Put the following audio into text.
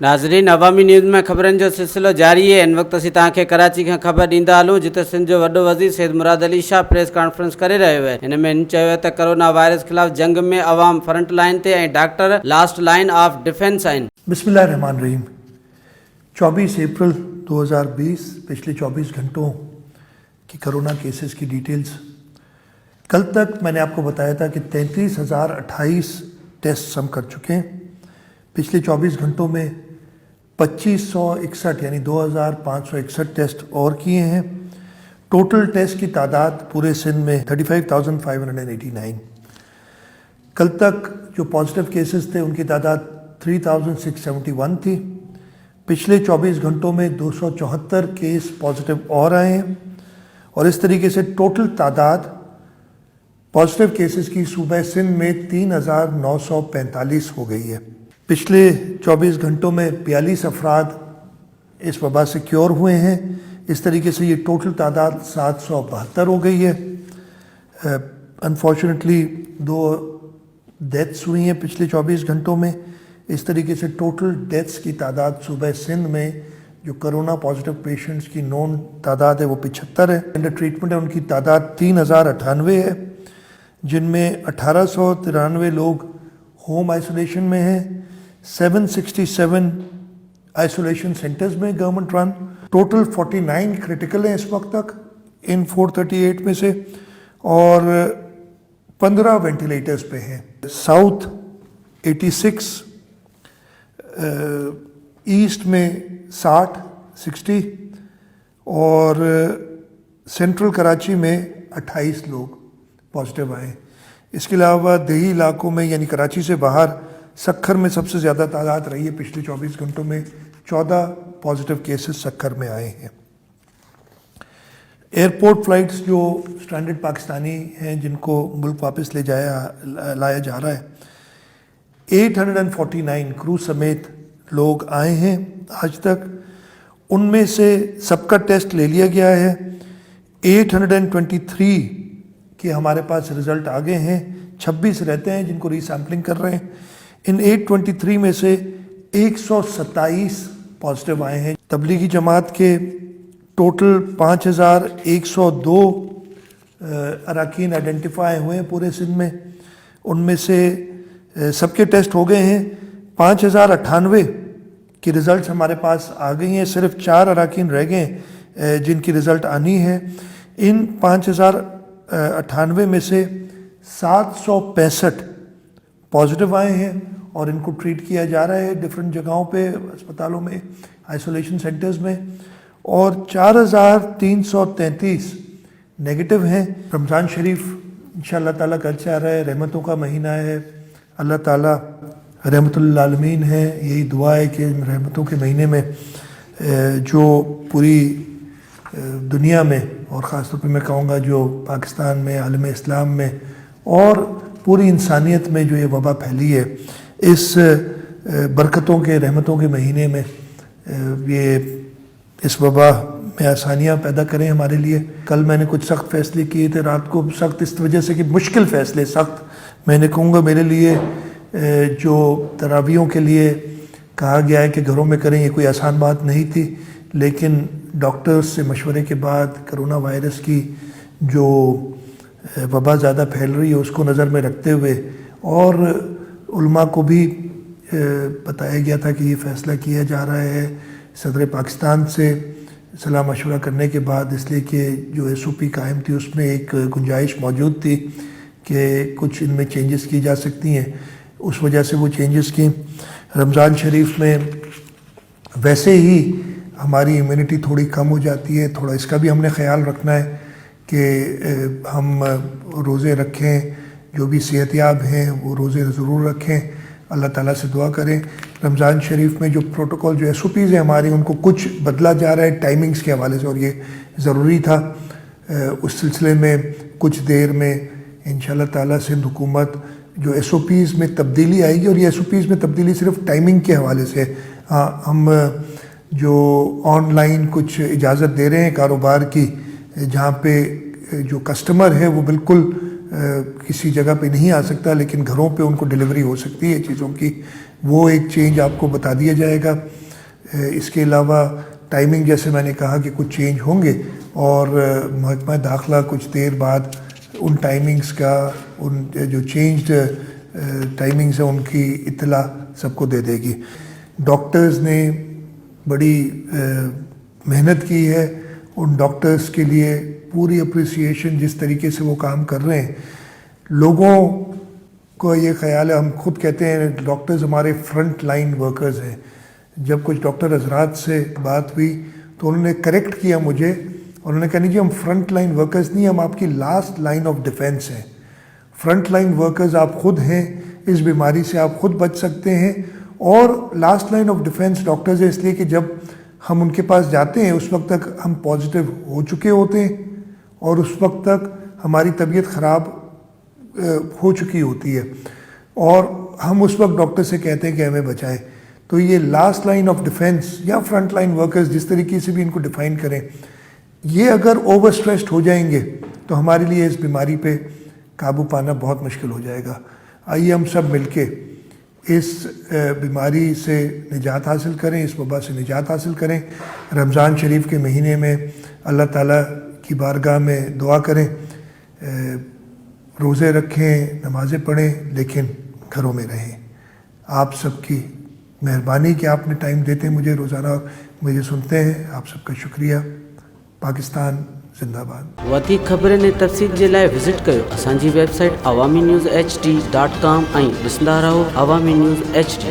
नाज़रीन, अवामी न्यूज़ में ख़बरनि जो सिलसिलो जारी है। इन वक्त असीं तव्हांखे कराची खां ख़बर ॾींदा हलूं, जिते सिंध जो वॾो वज़ीर सैयद मुराद अली शाह प्रेस कॉन्फ्रेंस करे रहियो आहे। हिन में हिन चयो त कोरोना वायरस ख़िलाफ़ जंग में अवाम फ्रंट लाइन ते ऐं doctor last line of defence आहिनि। बिस्मिल्लाहिर्रहमानिर्रहीम। 24 अप्रैल 2020 पिछले 24 घंटों की कोरोना केसेस की डिटेल्स। कल तक मैंने आपको बताया था कि 33,028 टेस्ट हम कर चुके हैं। पिछले 24 घंटों में 2561 यानी 2,561 टेस्ट और किए हैं। टोटल टेस्ट की तादाद पूरे सिंध में 35,589। कल तक जो पॉजिटिव केसेस थे उनकी तादाद 3,671 थी। पिछले 24 घंटों में 274 केस पॉजिटिव और आए हैं और इस तरीके से टोटल तादाद पॉजिटिव केसेस की सूबह सिंध में 3,945 हो गई है। पिछले 24 घंटों में 42 अफराद इस वबा से क्योर हुए हैं। इस तरीके से ये टोटल तादाद 772 हो गई है। अनफॉर्चुनेटली 2 डेथ्स हुई हैं पिछले 24 घंटों में। इस तरीके से टोटल डेथ्स की तादाद सूबह सिंध में जो कोरोना पॉजिटिव पेशेंट्स की नॉन तादाद है वो 75 है। अंडर ट्रीटमेंट है उनकी तादाद 3,098 है, जिनमें 1,893 लोग होम आइसोलेशन में हैं, 767 आइसोलेशन सेंटर्स में गवर्नमेंट रन। टोटल 49 क्रिटिकल हैं इस वक्त तक इन 438 में से, और 15 वेंटिलेटर्स पे हैं। साउथ 86, ईस्ट में 60 और सेंट्रल कराची में 28 लोग पॉजिटिव आए। इसके अलावा देही इलाकों में यानी कराची से बाहर सक्खर में सबसे ज़्यादा तादाद रही है। पिछले 24 घंटों में 14 पॉजिटिव केसेस सक्खर में आए हैं। एयरपोर्ट फ़्लाइट्स जो स्ट्रैंडेड पाकिस्तानी हैं जिनको मुल्क वापस लाया जा रहा है, 849 क्रू समेत लोग आए हैं आज तक। उनमें से सबका टेस्ट ले लिया गया है। 823 के हमारे पास रिज़ल्ट आ गए हैं। 26 रहते हैं जिनको रीसैम्पलिंग कर रहे हैं। इन 823 में से 127 पॉजिटिव आए हैं। तबलीगी जमात के टोटल 5,102 अरकान आइडेंटिफाई हुए हैं पूरे सिंध में। उनमें से सबके टेस्ट हो गए हैं। 5,098 की रिज़ल्ट हमारे पास आ गई हैं। सिर्फ 4 अरकान रह गए हैं जिनकी रिज़ल्ट आनी है। इन 5,098 में से 765 पॉजिटिव आए हैं और इनको ट्रीट किया जा रहा है डिफरेंट जगहों पे, अस्पतालों में, आइसोलेशन सेंटर्स में, और 4,333 नेगेटिव हैं। रमज़ान शरीफ इंशाअल्लाह ताला कल से आ रहा है। रहमतों का महीना है। अल्लाह ताला रहमतुल आलमीन है। यही दुआ है कि रहमतों के महीने में जो पूरी दुनिया में और ख़ास तौर पे मैं कहूँगा जो पाकिस्तान में, आलम इस्लाम में और पूरी इंसानियत में जो ये वबा फैली है, इस बरकतों के, रहमतों के महीने में ये इस वबा में आसानियाँ पैदा करें हमारे लिए। कल मैंने कुछ सख्त फ़ैसले किए थे रात को। सख्त इस वजह से कि मुश्किल फ़ैसले, सख्त मैंने कहूँगा मेरे लिए जो तरावियों के लिए कहा गया है कि घरों में करें, ये कोई आसान बात नहीं थी। लेकिन डॉक्टर्स से मशवरे के बाद कोरोना वायरस की जो वबा ज़्यादा फैल रही है उसको नज़र में रखते हुए और उलमा को भी बताया गया था कि ये फ़ैसला किया जा रहा है सदर पाकिस्तान से सलाह मशवरा करने के बाद, इसलिए कि जो SOP कायम थी उसमें एक गुंजाइश मौजूद थी कि कुछ इनमें चेंजेस की जा सकती हैं। उस वजह से वो चेंजेस की। रमज़ान शरीफ में वैसे ही हमारी इम्यूनिटी थोड़ी कम हो जाती है, थोड़ा इसका भी हमने ख्याल रखना है कि हम रोज़े रखें। जो भी सेहतियाब हैं वो रोज़े ज़रूर रखें। अल्लाह ताला से दुआ करें। रमज़ान शरीफ में जो प्रोटोकॉल, जो SOPs हैं हमारी, उनको कुछ बदला जा रहा है टाइमिंग्स के हवाले से, और ये ज़रूरी था। उस सिलसिले में कुछ देर में इंशाअल्लाह ताला सिंध हुकूमत जो SOPs में तब्दीली आएगी, और ये SOPs में तब्दीली सिर्फ टाइमिंग के हवाले से। हाँ, हम जो ऑनलाइन कुछ इजाज़त दे रहे हैं कारोबार की, जहाँ पे जो कस्टमर है वो बिल्कुल किसी जगह पे नहीं आ सकता, लेकिन घरों पे उनको डिलीवरी हो सकती है चीज़ों की, वो एक चेंज आपको बता दिया जाएगा। इसके अलावा टाइमिंग, जैसे मैंने कहा कि कुछ चेंज होंगे और महकमा दाखिला कुछ देर बाद उन टाइमिंग्स का, उन जो चेंज्ड टाइमिंग्स हैं उनकी इत्तला सबको दे देगी। डॉक्टर्स ने बड़ी मेहनत की है, उन डॉक्टर्स के लिए पूरी अप्रिसिएशन, जिस तरीके से वो काम कर रहे हैं। लोगों को ये ख्याल है, हम खुद कहते हैं डॉक्टर्स हमारे फ्रंट लाइन वर्कर्स हैं। जब कुछ डॉक्टर हजरात से बात हुई तो उन्होंने करेक्ट किया मुझे, उन्होंने कहा नहीं जी, हम फ्रंट लाइन वर्कर्स नहीं, हम आपकी लास्ट लाइन ऑफ डिफेंस हैं। फ्रंट लाइन वर्कर्स आप खुद हैं, इस बीमारी से आप खुद बच सकते हैं। और last line of defence doctors है इसलिए कि जब हम उनके पास जाते हैं उस वक्त तक हम पॉजिटिव हो चुके होते हैं और उस वक्त तक हमारी तबीयत ख़राब हो चुकी होती है और हम उस वक्त डॉक्टर से कहते हैं कि हमें बचाएं। तो ये लास्ट लाइन ऑफ डिफेंस या फ्रंट लाइन वर्कर्स, जिस तरीके से भी इनको डिफ़ाइन करें, ये अगर ओवर स्ट्रेस्ड हो जाएंगे तो हमारे लिए इस बीमारी पे काबू पाना बहुत मुश्किल हो जाएगा। आइए हम सब मिलके इस बीमारी से निजात हासिल करें, इस वबा से निजात हासिल करें। रमज़ान शरीफ के महीने में अल्लाह ताला की बारगाह में दुआ करें, रोज़े रखें, नमाज़ें पढ़ें, लेकिन घरों में रहें। आप सबकी मेहरबानी कि आपने टाइम देते हैं मुझे रोज़ाना और मुझे सुनते हैं, आप सबका शुक्रिया। पाकिस्तान जिंदाबाद। वधीक ख़बरनि ऐं तफ़सील जे लाइ विज़िट कयो असांजी वेबसाइट awami news hd.com ऐं ॾिसंदा रहो अवामी न्यूज़ HD।